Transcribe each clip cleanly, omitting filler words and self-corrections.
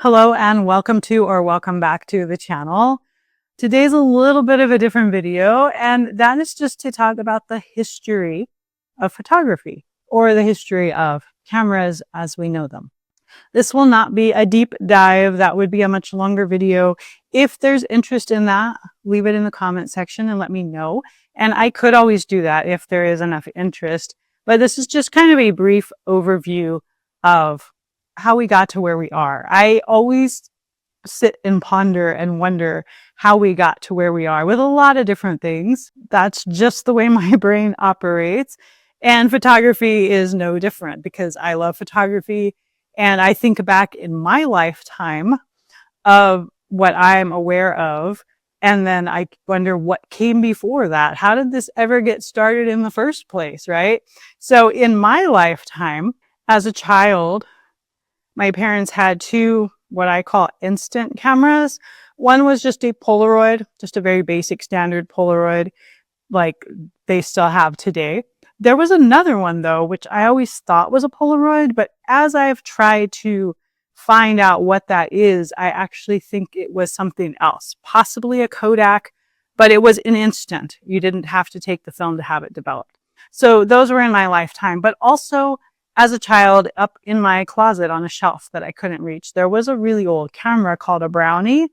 Hello and welcome to or welcome back to the channel. Today's a little bit of a different video, and that is just to talk about the history of photography or the history of cameras as we know them. This will not be a deep dive. That would be a much longer video. If there's interest in that, leave it in the comment section and let me know. And I could always do that if there is enough interest. But this is just kind of a brief overview of how we got to where we are. I always sit and ponder and wonder how we got to where we are with a lot of different things. That's just the way my brain operates. And photography is no different because I love photography. And I think back in my lifetime of what I'm aware of. And then I wonder what came before that. How did this ever get started in the first place, right? So in my lifetime, as a child, my parents had two, what I call instant cameras. One was just a Polaroid, just a very basic standard Polaroid, like they still have today. There was another one though, which I always thought was a Polaroid, but as I've tried to find out what that is, I actually think it was something else, possibly a Kodak, but it was an instant. You didn't have to take the film to have it developed. So those were in my lifetime, but also as a child, up in my closet on a shelf that I couldn't reach, there was a really old camera called a Brownie.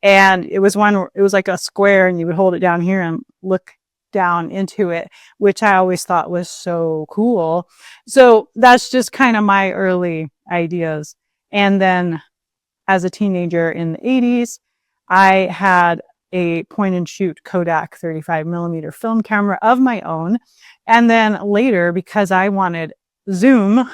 And it was like a square and you would hold it down here and look down into it, which I always thought was so cool. So that's just kind of my early ideas. And then as a teenager in the 80s, I had a point and shoot Kodak 35mm film camera of my own. And then later, because I wanted Zoom,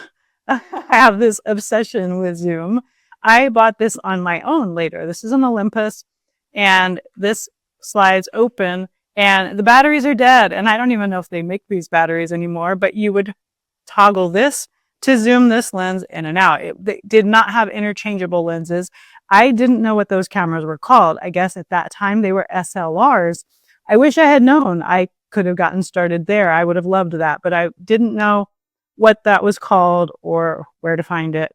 I have this obsession with Zoom. I bought this on my own later. This is an Olympus and this slides open and the batteries are dead. And I don't even know if they make these batteries anymore, but you would toggle this to zoom this lens in and out. They did not have interchangeable lenses. I didn't know what those cameras were called. I guess at that time they were SLRs. I wish I had known. I could have gotten started there. I would have loved that, but I didn't know what that was called or where to find it.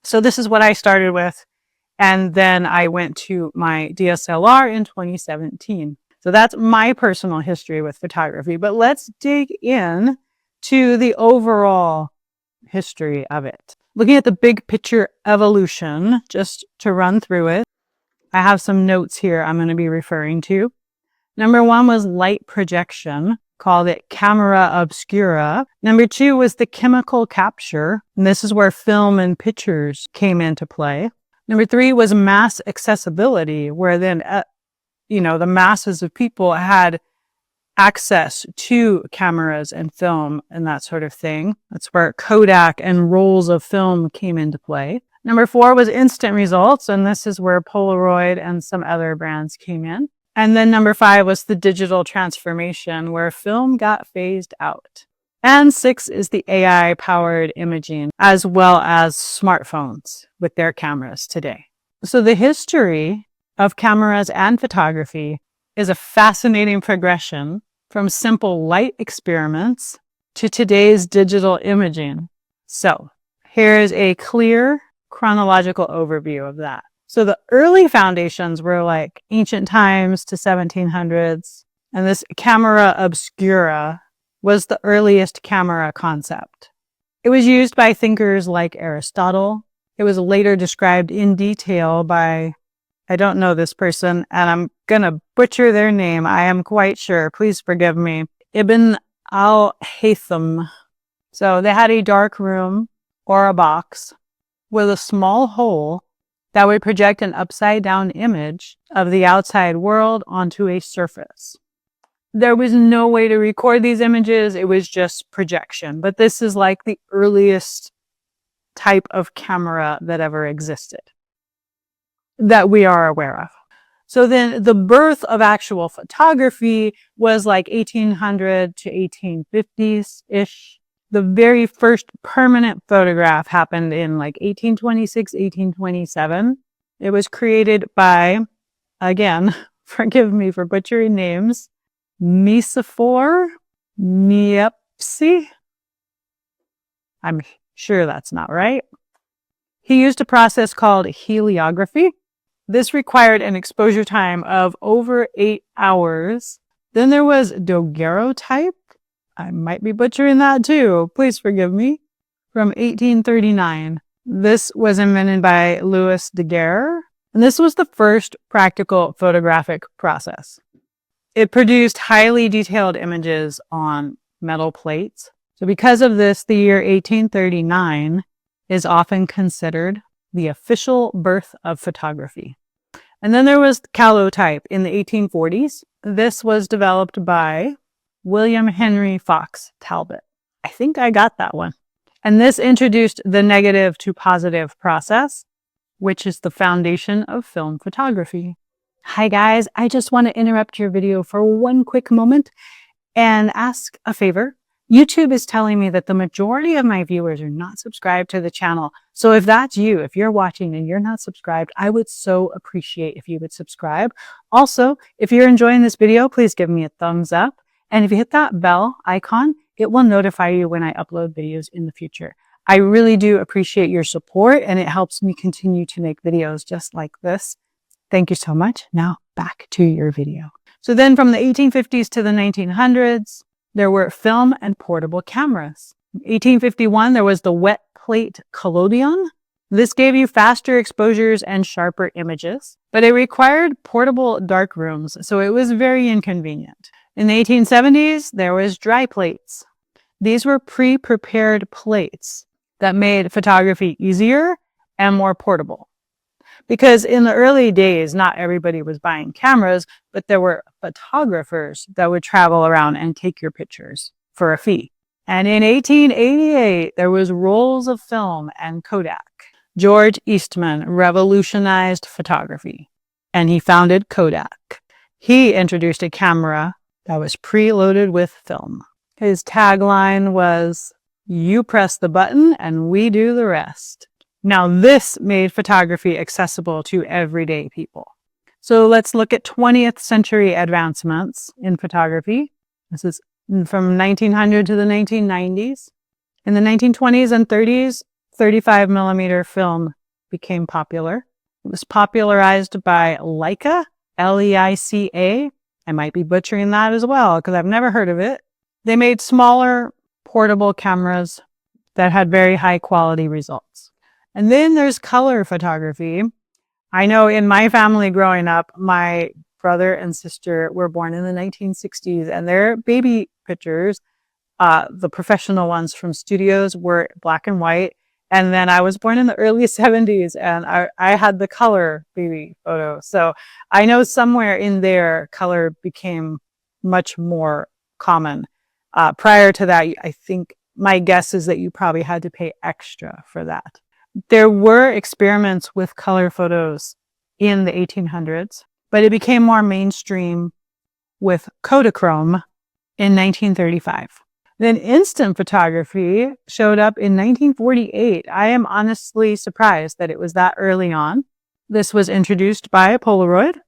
So this is what I started with. And then I went to my DSLR in 2017. So that's my personal history with photography, but let's dig in to the overall history of it. Looking at the big picture evolution, just to run through it, I have some notes here I'm going to be referring to. Number one was light projection. Called it camera obscura. Number two was the chemical capture. And this is where film and pictures came into play. Number three was mass accessibility, where then, the masses of people had access to cameras and film and that sort of thing. That's where Kodak and rolls of film came into play. Number four was instant results. And this is where Polaroid and some other brands came in. And then number five was the digital transformation where film got phased out. And six is the AI-powered imaging as well as smartphones with their cameras today. So the history of cameras and photography is a fascinating progression from simple light experiments to today's digital imaging. So here's a clear chronological overview of that. So the early foundations were like ancient times to 1700s. And this camera obscura was the earliest camera concept. It was used by thinkers like Aristotle. It was later described in detail by, I don't know this person, and I'm going to butcher their name. I am quite sure. Please forgive me. Ibn al-Haytham. So they had a dark room or a box with a small hole that would project an upside-down image of the outside world onto a surface. There was no way to record these images. It was just projection. But this is like the earliest type of camera that ever existed that we are aware of. So then the birth of actual photography was like 1800 to 1850s-ish. The very first permanent photograph happened in like 1826, 1827. It was created by, again, forgive me for butchering names, Nicephore Niepce. I'm sure that's not right. He used a process called heliography. This required an exposure time of over 8 hours. Then there was daguerreotype. I might be butchering that too. Please forgive me. From 1839. This was invented by Louis Daguerre, and this was the first practical photographic process. It produced highly detailed images on metal plates. So because of this, the year 1839 is often considered the official birth of photography. And then there was calotype in the 1840s. This was developed by William Henry Fox Talbot. I think I got that one. And this introduced the negative to positive process, which is the foundation of film photography. Hi guys, I just want to interrupt your video for one quick moment and ask a favor. YouTube is telling me that the majority of my viewers are not subscribed to the channel. So if that's you, if you're watching and you're not subscribed, I would so appreciate if you would subscribe. Also, if you're enjoying this video, please give me a thumbs up. And if you hit that bell icon, it will notify you when I upload videos in the future. I really do appreciate your support, and it helps me continue to make videos just like this. Thank you so much. Now back to your video. So then from the 1850s to the 1900s, there were film and portable cameras. In 1851, there was the wet plate collodion. This gave you faster exposures and sharper images, but it required portable dark rooms, so it was very inconvenient. In the 1870s, there was dry plates. These were pre-prepared plates that made photography easier and more portable. Because in the early days, not everybody was buying cameras, but there were photographers that would travel around and take your pictures for a fee. And in 1888, there was rolls of film and Kodak. George Eastman revolutionized photography, and he founded Kodak. He introduced a camera that was preloaded with film. His tagline was, "You press the button and we do the rest." Now this made photography accessible to everyday people. So let's look at 20th century advancements in photography. This is from 1900 to the 1990s. In the 1920s and 30s, 35 millimeter film became popular. It was popularized by Leica, L-E-I-C-A. I might be butchering that as well because I've never heard of it. They made smaller portable cameras that had very high quality results. And then there's color photography. I know in my family growing up, my brother and sister were born in the 1960s, and their baby pictures, the professional ones from studios, were black and white. And then I was born in the early 70s, and I had the color baby photo. So I know somewhere in there, color became much more common. Prior to that, I think my guess is that you probably had to pay extra for that. There were experiments with color photos in the 1800s, but it became more mainstream with Kodachrome in 1935. Then instant photography showed up in 1948. I am honestly surprised that it was that early on. This was introduced by Polaroid,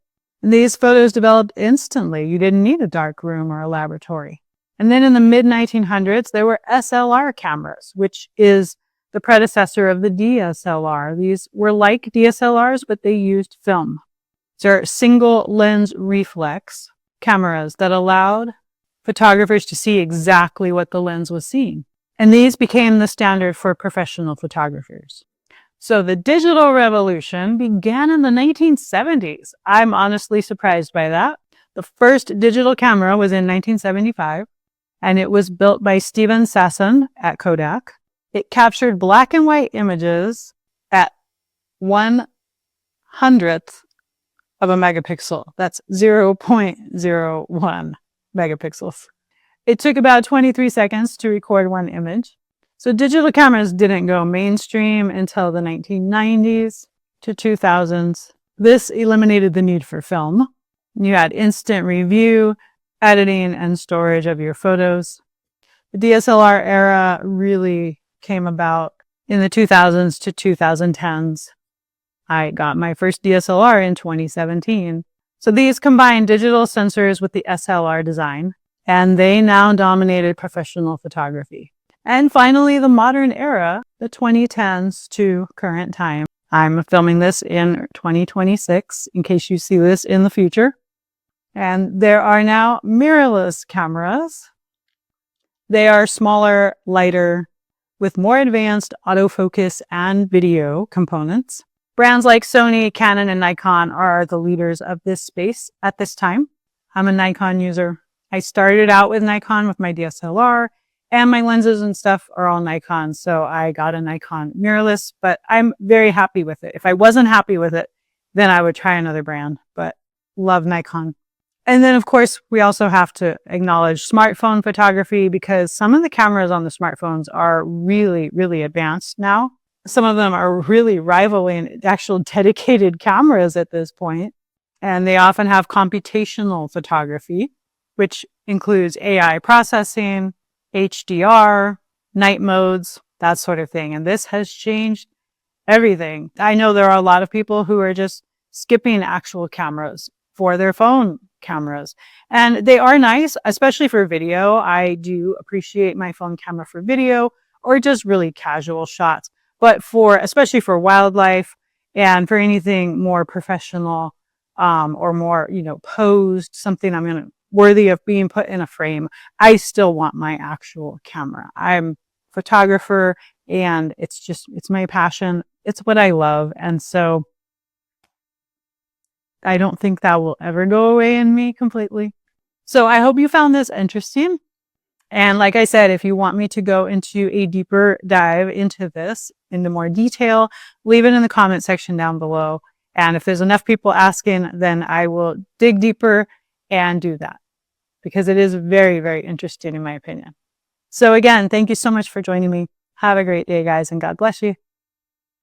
and these photos developed instantly. You didn't need a dark room or a laboratory. And then in the mid-1900s, there were SLR cameras, which is the predecessor of the DSLR. These were like DSLRs, but they used film. They're single lens reflex cameras that allowed photographers to see exactly what the lens was seeing. And these became the standard for professional photographers. So the digital revolution began in the 1970s. I'm honestly surprised by that. The first digital camera was in 1975, and it was built by Steven Sasson at Kodak. It captured black and white images at 1/100th of a megapixel. That's 0.01 megapixels. It took about 23 seconds to record one image. So digital cameras didn't go mainstream until the 1990s to 2000s. This eliminated the need for film. You had instant review, editing, and storage of your photos. The DSLR era really came about in the 2000s to 2010s. I got my first DSLR in 2017. So these combined digital sensors with the SLR design, and they now dominated professional photography. And finally, the modern era, the 2010s to current time. I'm filming this in 2026 in case you see this in the future. And there are now mirrorless cameras. They are smaller, lighter, with more advanced autofocus and video components. Brands like Sony, Canon, and Nikon are the leaders of this space at this time. I'm a Nikon user. I started out with Nikon with my DSLR, and my lenses and stuff are all Nikon. So I got a Nikon mirrorless, but I'm very happy with it. If I wasn't happy with it, then I would try another brand, but love Nikon. And then, of course, we also have to acknowledge smartphone photography because some of the cameras on the smartphones are really, really advanced now. Some of them are really rivaling actual dedicated cameras at this point. And they often have computational photography, which includes AI processing, HDR, night modes, that sort of thing. And this has changed everything. I know there are a lot of people who are just skipping actual cameras for their phone cameras. And they are nice, especially for video. I do appreciate my phone camera for video or just really casual shots. But especially for wildlife and for anything more professional, or more, posed, something worthy of being put in a frame, I still want my actual camera. I'm a photographer and it's my passion. It's what I love. And so I don't think that will ever go away in me completely. So I hope you found this interesting. And like I said, if you want me to go into a deeper dive into this, into more detail, leave it in the comment section down below. And if there's enough people asking, then I will dig deeper and do that because it is very, very interesting in my opinion. So again, thank you so much for joining me. Have a great day, guys, and God bless you.